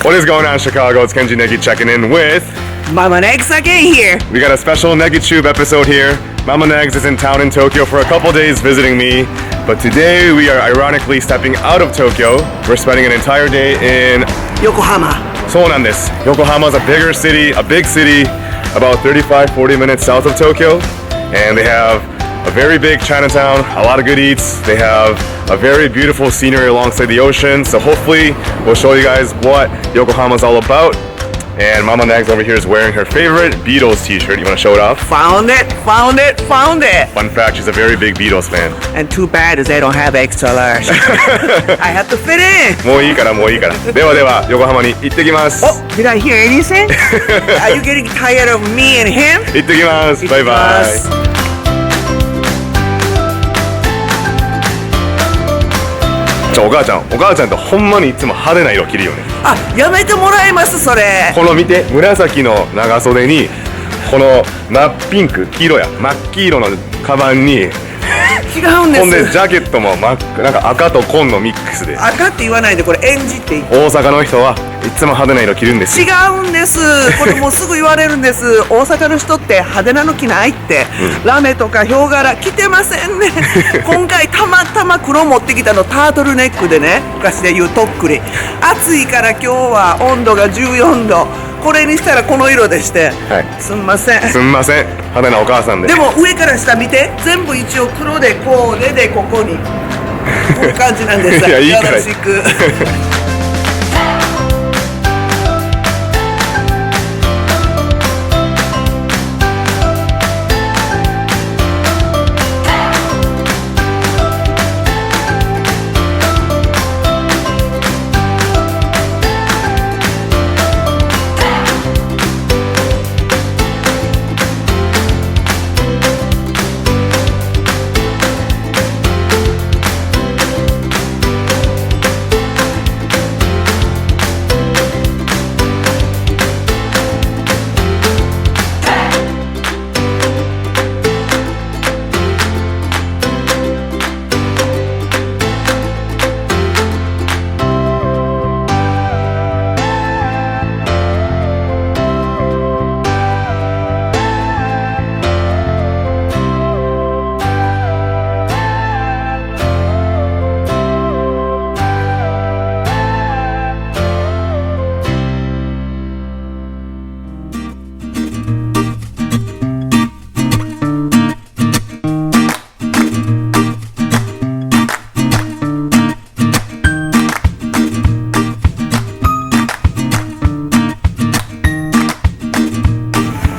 What is going on, Chicago? It's Kenji Negi checking in with Mama Negs again here. We got a special Negi Tube episode here. Mama Negs is in town in Tokyo for a couple days visiting me, but today we are ironically stepping out of Tokyo. We're spending an entire day in Yokohama. そうなんです。 Yokohama is a bigger city, a big city, about 35-40 minutes south of Tokyo, and they have a very big Chinatown, a lot of good eats. They have a very beautiful scenery alongside the ocean, so hopefully we'll show you guys what Yokohama is all about. And Mama Negs over here is wearing her favorite Beatles t-shirt. You want to show it off? Found it. Fun fact, she's a very big Beatles fan. And too bad is they don't have extra large. I have to fit in. もういいから。では、横浜に行ってきます。 Oh, did I hear anything? Are you getting tired of me and him? 行ってきます。バイバイ。お母ちゃんってほんまにいつも派手な色着るよね。あ、やめてもらいますそれ。この見て、紫の長袖にこの真っピンク、黄色や真っ黄色のカバンに違うんです。ほんでジャケットもなんか赤と紺のミックスで。赤って言わないで、これエンジって言って。大阪の人はいつも派手な色着るんですよ。違うんです。これもうすぐ言われるんです。大阪の人って派手なの着ないって、ラメとかヒョウ柄着てませんね。今回たまたま黒持ってきたのタートルネックでね、昔で言うとっくり。暑いから今日は温度が14度。これにしたらこの色でして、はい、すんません派手なお母さんで。でも上から下見て、全部一応黒でこうでここにこういう感じなんです。いや、いいからよろしく。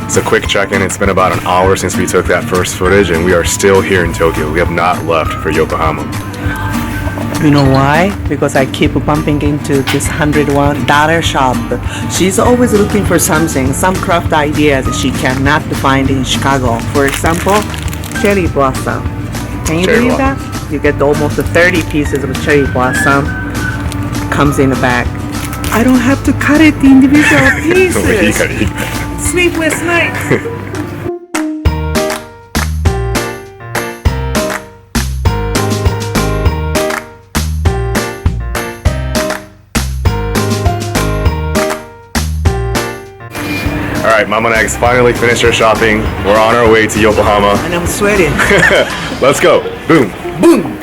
It's a quick check-in. It's been about an hour since we took that first footage, and we are still here in Tokyo. We have not left for Yokohama. You know why? Because I keep bumping into this $101 shop. She's always looking for something, some craft ideas she cannot find in Chicago. For example, cherry blossom. Can you believe that? You get almost 30 pieces of cherry blossom. Comes in a bag. I don't have to cut it individual pieces. Sleepless nights. Alright, Mama Negs finally finished her shopping. We're on our way to Yokohama. And I'm sweating. Let's go. Boom. Boom.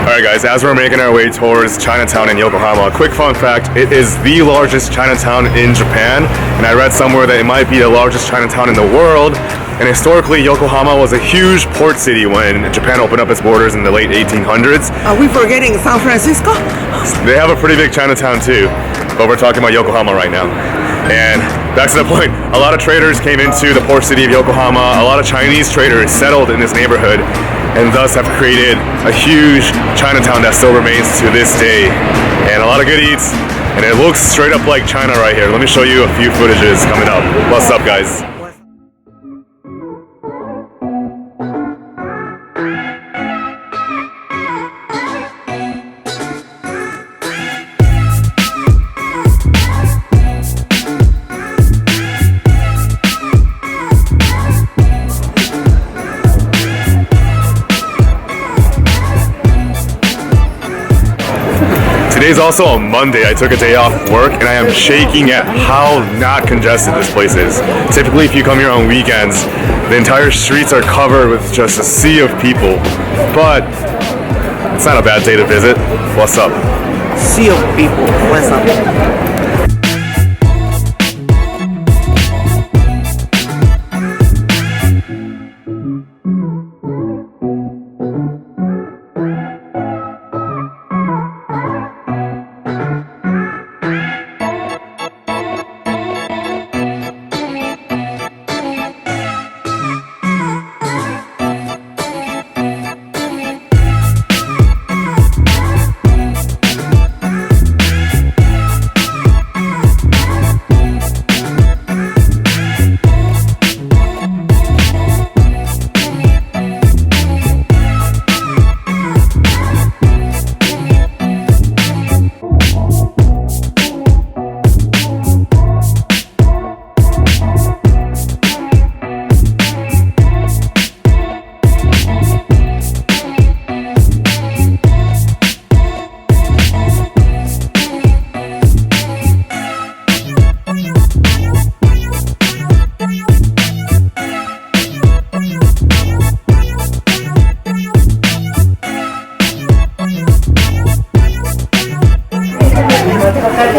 Alright guys, as we're making our way towards Chinatown in Yokohama, a quick fun fact, it is the largest Chinatown in Japan, and I read somewhere that it might be the largest Chinatown in the world, and historically Yokohama was a huge port city when Japan opened up its borders in the late 1800s. Are we forgetting San Francisco? They have a pretty big Chinatown too, but we're talking about Yokohama right now. And back to the point, a lot of traders came into the port city of Yokohama, a lot of Chinese traders settled in this neighborhood, and thus have created a huge Chinatown that still remains to this day. And a lot of good eats, and it looks straight up like China right here. Let me show you a few footages coming up. What's up, guys? Today's also a Monday. I took a day off work and I am shaking at how not congested this place is. Typically, if you come here on weekends, the entire streets are covered with just a sea of people. But it's not a bad day to visit. What's up? Sea of people. What's up?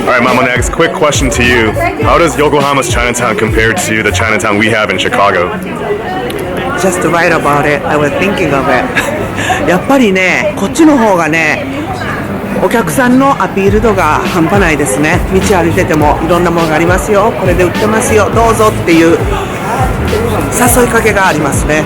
Alright, Mama Negs, quick question to you. How does Yokohama's Chinatown compare to the Chinatown we have in Chicago? Just to write about it, I was thinking of it. やっぱりね、こっちの方がね、お客さんのアピール度が半端ないですね。道歩いててもいろんなものがありますよ、これで売ってますよ、どうぞっていう誘いかけがありますね。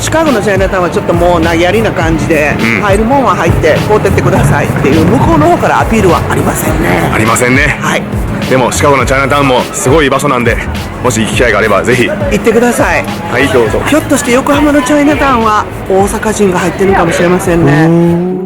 シカゴのチャイナタウンはちょっともう投げやりな感じで、入るもんは入って買うてってくださいっていう向こうの方からアピールはありませんね。ありませんね。はい。でもシカゴのチャイナタウンもすごい場所なんで、もし行く機会があればぜひ行ってください。はい、どうぞ。ひょっとして横浜のチャイナタウンは大阪人が入ってるかもしれませんね。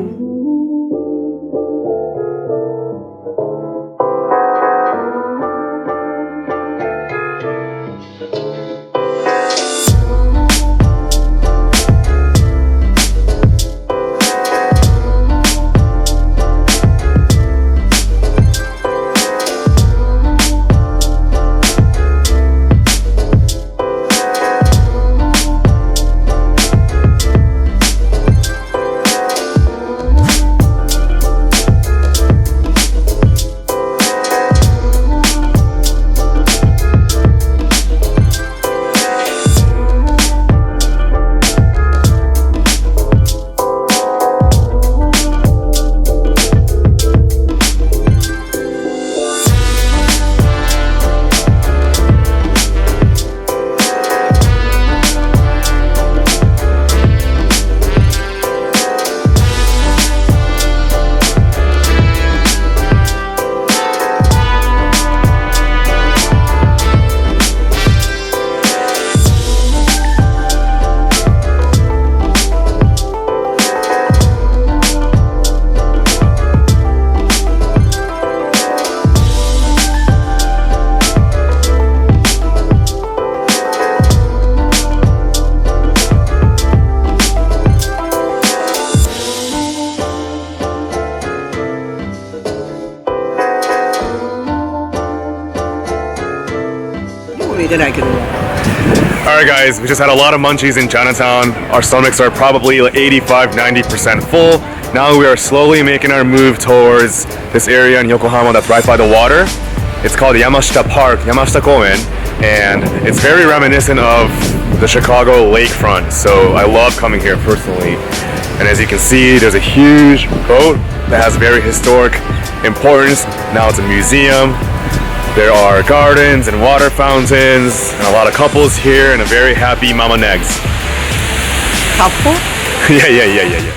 Alright guys, we just had a lot of munchies in Chinatown. Our stomachs are probably 85-90% full. Now we are slowly making our move towards this area in Yokohama that's right by the water. It's called Yamashita Park, Yamashita Koen, and it's very reminiscent of the Chicago lakefront, so I love coming here personally. And as you can see, there's a huge boat that has very historic importance. Now it's a museum. There are gardens and water fountains and a lot of couples here and a very happy Mama Negs. couple? Yeah.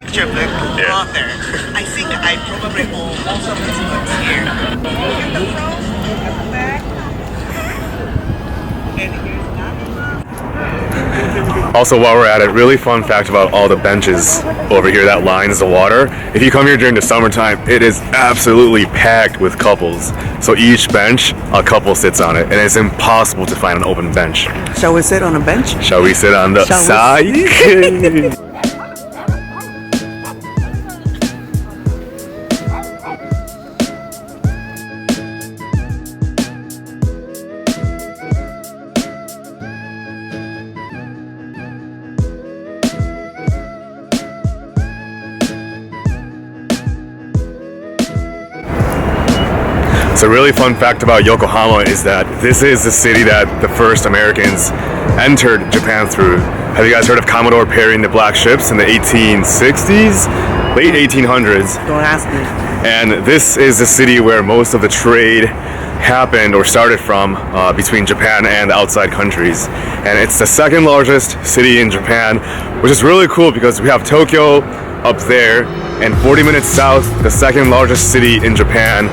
Picture of the Yeah. author. I think I probably own most of his books here. Look at the front, look at the back. And here's that. Also, while we're at it, really fun fact about all the benches over here that lines the water. If you come here during the summertime, it is absolutely packed with couples. So each bench, a couple sits on it, and it's impossible to find an open bench. Shall we sit on a bench? Shall we sit on the Shall we side? So a really fun fact about Yokohama is that this is the city that the first Americans entered Japan through. Have you guys heard of Commodore Perry and the Black Ships in the 1860s? Late 1800s. Don't ask me. And this is the city where most of the trade happened or started from between Japan and outside countries. And it's the second largest city in Japan, which is really cool because we have Tokyo up there, and 40 minutes south, the second largest city in Japan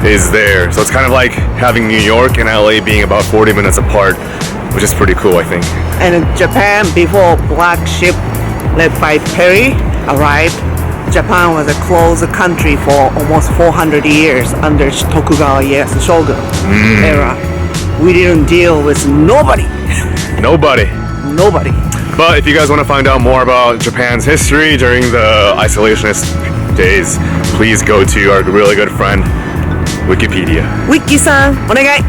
is there. So it's kind of like having New York and LA being about 40 minutes apart, which is pretty cool, I think. And in Japan, before Black Ship led by Perry arrived, Japan was a closed country for almost 400 years under Tokugawa Ieyasu shogun era. We didn't deal with nobody. Nobody. But if you guys want to find out more about Japan's history during the isolationist days, please go to our really good friend, Wikipedia. Wiki-san, お願い。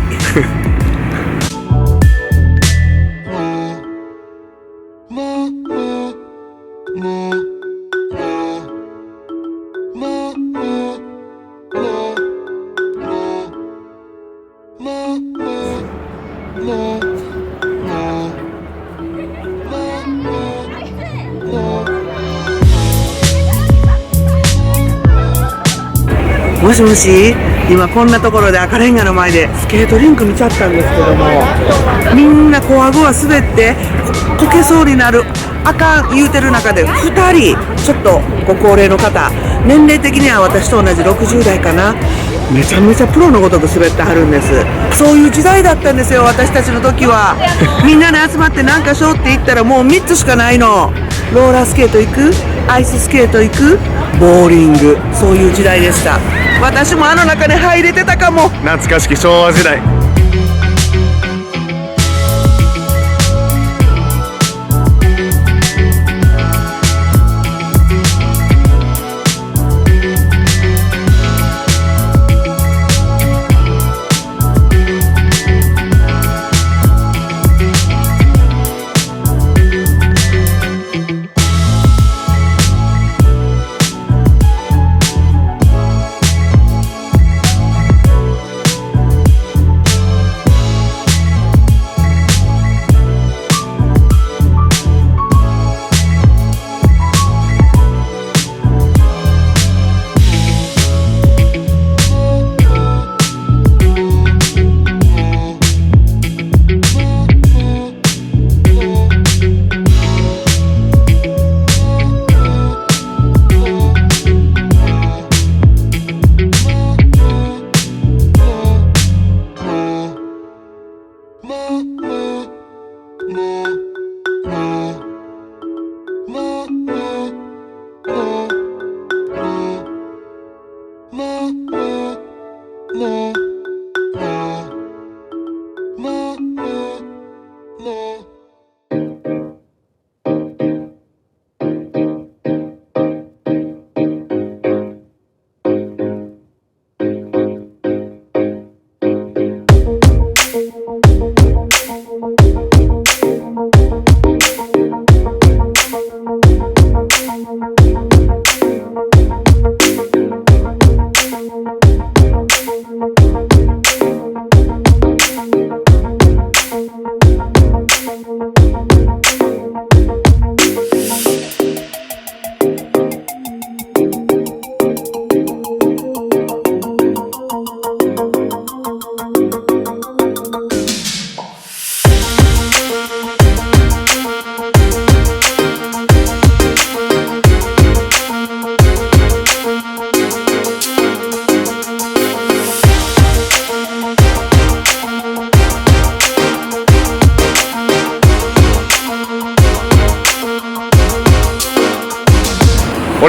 もしもし、今こんなところで赤レンガの前でスケートリンク見ちゃったんですけども、みんなこう顎が滑ってこけそうになるあかん言うてる中で2人ちょっとご高齢の方、年齢的には私と同じ60代かな、めちゃめちゃプロのごとく滑ってはるんです。そういう時代だったんですよ、私たちの時は。みんなで集まってなんかしようって言ったらもう3つしかないの。ローラースケート行く、アイススケート行く、ボーリング、そういう時代でした。私もあの中に入れてたかも。懐かしき昭和時代。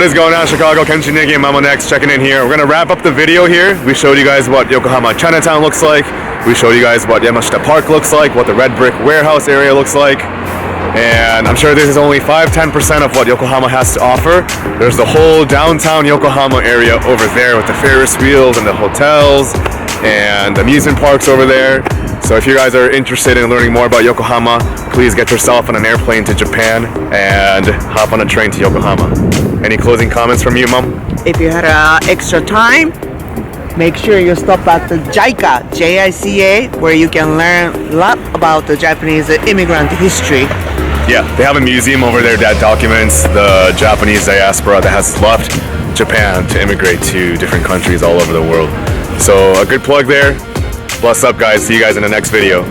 What is going on, Chicago? Kenshi, Negi, and Mama Negs checking in here. We're gonna wrap up the video here. We showed you guys what Yokohama Chinatown looks like. We showed you guys what Yamashita Park looks like, what the red brick warehouse area looks like. And I'm sure this is only 5-10% of what Yokohama has to offer. There's the whole downtown Yokohama area over there with the Ferris wheels and the hotels and amusement parks over there. So if you guys are interested in learning more about Yokohama, please get yourself on an airplane to Japan and hop on a train to Yokohama. Any closing comments from you, Mom? If you had extra time, make sure you stop at the JICA, J-I-C-A, where you can learn a lot about the Japanese immigrant history. Yeah, they have a museum over there that documents the Japanese diaspora that has left Japan to immigrate to different countries all over the world. So a good plug there. Bless up, guys. See you guys in the next video.